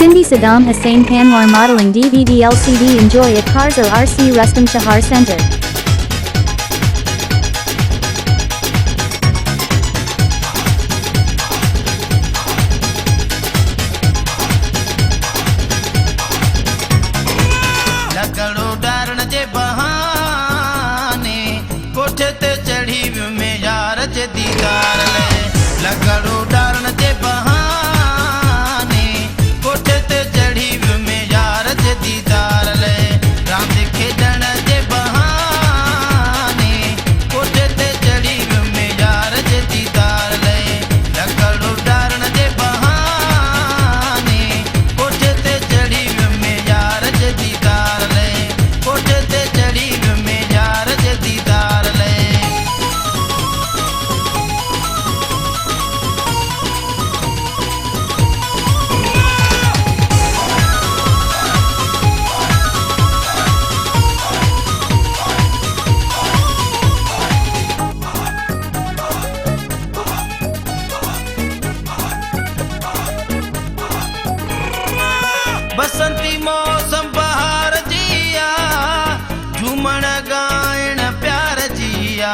Cindy Saddam Hussein Panwar Modeling DVD LCD Enjoy at Cars or RC Rustam Shahar Center. लकड़ो डारण जे बहाने कोठे ते चढ़ी में यार जे दीदार ले लकड़ो डारण जे बहाने कोठे ते चढ़ी में यार जे दीदार ले राम खेडण जे बहाने कोठे ते चढ़ी में यार जे दीदार ले लकड़ो डारण जे बहाने कोठे ते चढ़ी में यार जे दीदार कोठे ते चढ़ी में यार जे दीदार ले बसंती मौसम बहार जिया झूमण गायण प्यार जिया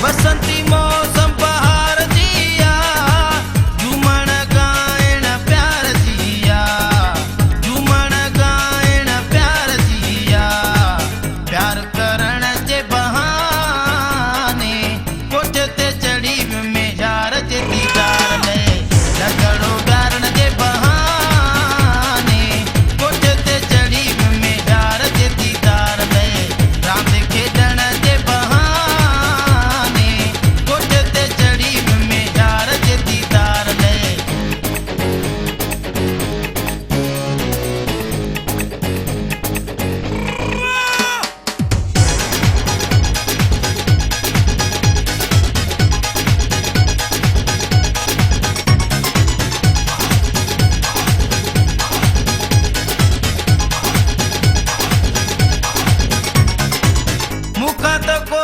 बसंती मौसम बहार जिया झूमण गायण प्यार जिया झूमण गायण प्यार जिया प्यार करण जे बहाने कोठे ते चढ़ी में यार जे दीदार ले लकड़ो डारण जे बहाने कोठे ते चढ़ी में यार जे दीदार ले राम खेडण जे बहाने कोठे ते चढ़ी में यार जे दीदार ले मुख तो को